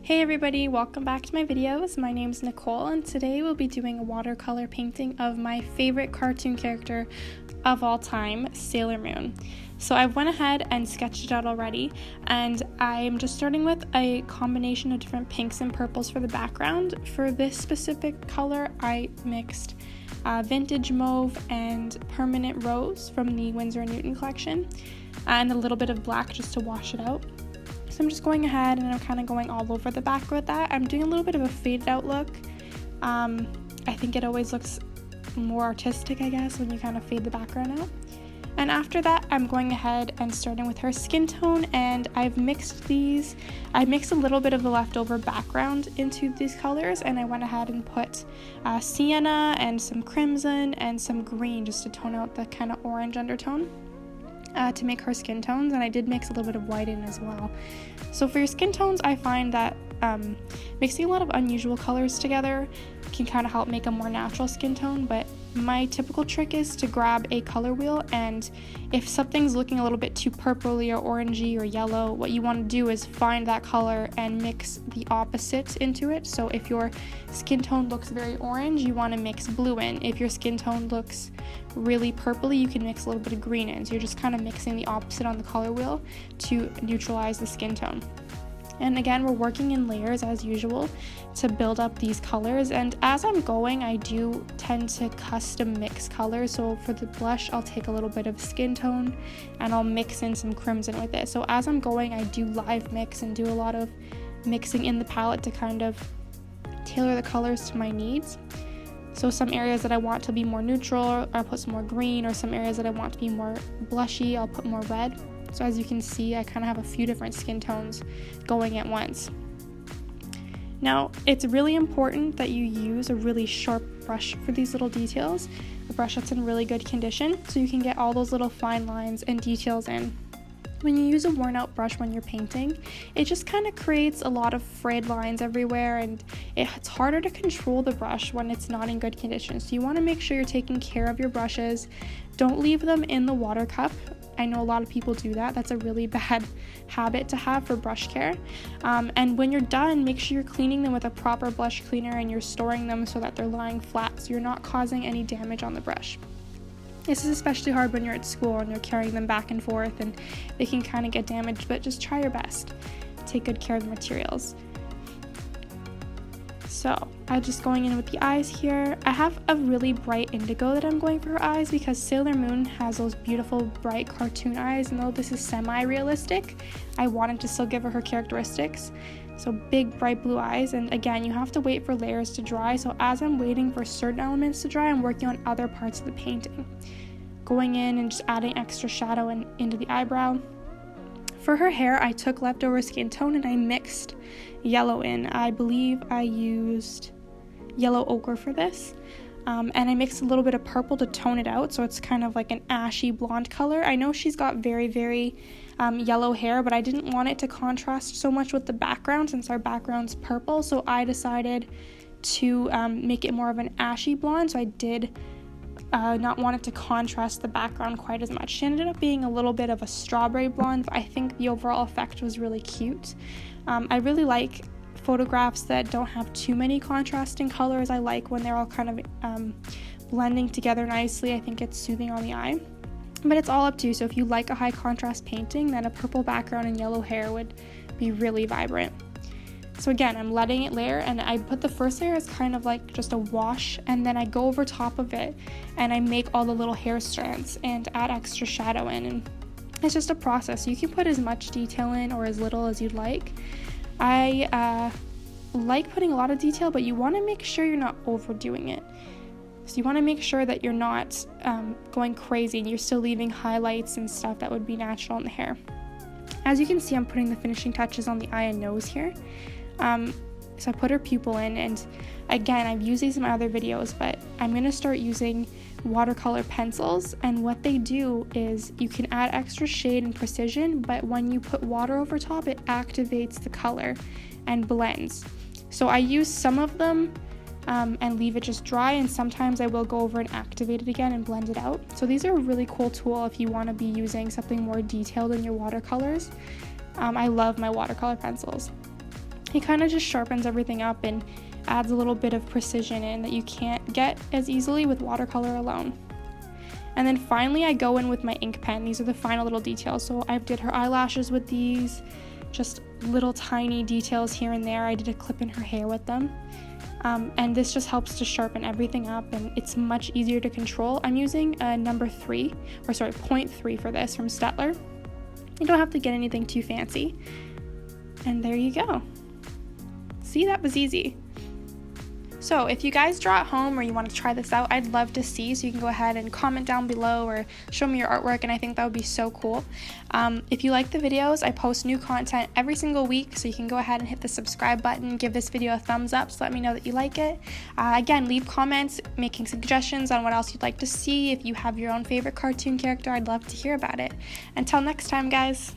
Hey everybody, welcome back to my videos. My name is Nicole and today we'll be doing a watercolor painting of my favorite cartoon character of all time, Sailor Moon. So I went ahead and sketched it out already, and I'm just starting with a combination of different pinks and purples for the background. For this specific color, I mixed vintage mauve and permanent rose from the Winsor & Newton collection, and a little bit of black just to wash it out. So I'm just going ahead and I'm kind of going all over the back with that. I'm doing a little bit of a faded out look. I think it always looks more artistic, I guess, when you kind of fade the background out. And after that, I'm going ahead and starting with her skin tone, and I've mixed these. I mixed a little bit of the leftover background into these colors, and I went ahead and put sienna and some crimson and some green just to tone out the kind of orange undertone. To make her skin tones, and I did mix a little bit of white in as well. So for your skin tones, I find that mixing a lot of unusual colors together can kind of help make a more natural skin tone, but my typical trick is to grab a color wheel, and if something's looking a little bit too purpley or orangey or yellow, what you want to do is find that color and mix the opposite into it. So if your skin tone looks very orange, you want to mix blue in. If your skin tone looks really purpley, you can mix a little bit of green in. So you're just kind of mixing the opposite on the color wheel to neutralize the skin tone. And again, we're working in layers as usual to build up these colors, and as I'm going, I do tend to custom mix colors. So for the blush, I'll take a little bit of skin tone and I'll mix in some crimson with it. So as I'm going, I do live mix and do a lot of mixing in the palette to kind of tailor the colors to my needs. So some areas that I want to be more neutral, I'll put some more green, or some areas that I want to be more blushy, I'll put more red. So as you can see, I kind of have a few different skin tones going at once. Now, it's really important that you use a really sharp brush for these little details, a brush that's in really good condition, so you can get all those little fine lines and details in. When you use a worn out brush when you're painting, it just kind of creates a lot of frayed lines everywhere, and it's harder to control the brush when it's not in good condition. So you want to make sure you're taking care of your brushes. Don't leave them in the water cup. I know a lot of people do that. That's a really bad habit to have for brush care. And when you're done, make sure you're cleaning them with a proper brush cleaner and you're storing them so that they're lying flat, so you're not causing any damage on the brush. This is especially hard when you're at school and you're carrying them back and forth and they can kind of get damaged, but just try your best. Take good care of the materials. So I'm just going in with the eyes here. I have a really bright indigo that I'm going for her eyes because Sailor Moon has those beautiful bright cartoon eyes, and though this is semi-realistic, I wanted to still give her characteristics. So big bright blue eyes, and again, you have to wait for layers to dry. So as I'm waiting for certain elements to dry, I'm working on other parts of the painting. Going in and just adding extra shadow into the eyebrow. For her hair, I took leftover skin tone and I mixed yellow in. I believe I used yellow ochre for this. And I mixed a little bit of purple to tone it out, so it's kind of like an ashy blonde color. I know she's got very, very yellow hair, but I didn't want it to contrast so much with the background since our background's purple, so I decided to make it more of an ashy blonde, so I did not want it to contrast the background quite as much. She ended up being a little bit of a strawberry blonde, but I think the overall effect was really cute. I really like photographs that don't have too many contrasting colors. I like when they're all kind of blending together nicely. I think it's soothing on the eye. But it's all up to you. So if you like a high contrast painting, then a purple background and yellow hair would be really vibrant. So again, I'm letting it layer, and I put the first layer as kind of like just a wash, and then I go over top of it and I make all the little hair strands and add extra shadow in, and it's just a process. You can put as much detail in or as little as you'd like. I like putting a lot of detail, but you want to make sure you're not overdoing it. So you want to make sure that you're not going crazy and you're still leaving highlights and stuff that would be natural in the hair. As you can see, I'm putting the finishing touches on the eye and nose here. So I put her pupil in, and again, I've used these in my other videos, but I'm going to start using watercolor pencils, and what they do is you can add extra shade and precision, but when you put water over top, it activates the color and blends. So I use some of them and leave it just dry, and sometimes I will go over and activate it again and blend it out. So these are a really cool tool if you want to be using something more detailed in your watercolors. I love my watercolor pencils. It kind of just sharpens everything up and adds a little bit of precision in that you can't get as easily with watercolor alone. And then finally I go in with my ink pen. These are the final little details. So I did her eyelashes with these, just little tiny details here and there. I did a clip in her hair with them. And this just helps to sharpen everything up, and it's much easier to control. I'm using a number 3, or sorry, 0.3 for this from Stettler. You don't have to get anything too fancy. And there you go. See, that was easy. So if you guys draw at home or you want to try this out, I'd love to see, so you can go ahead and comment down below or show me your artwork, and I think that would be so cool. If you like the videos, I post new content every single week, so you can go ahead and hit the subscribe button, give this video a thumbs up, so let me know that you like it. Again, leave comments making suggestions on what else you'd like to see. If you have your own favorite cartoon character, I'd love to hear about it. Until next time, guys.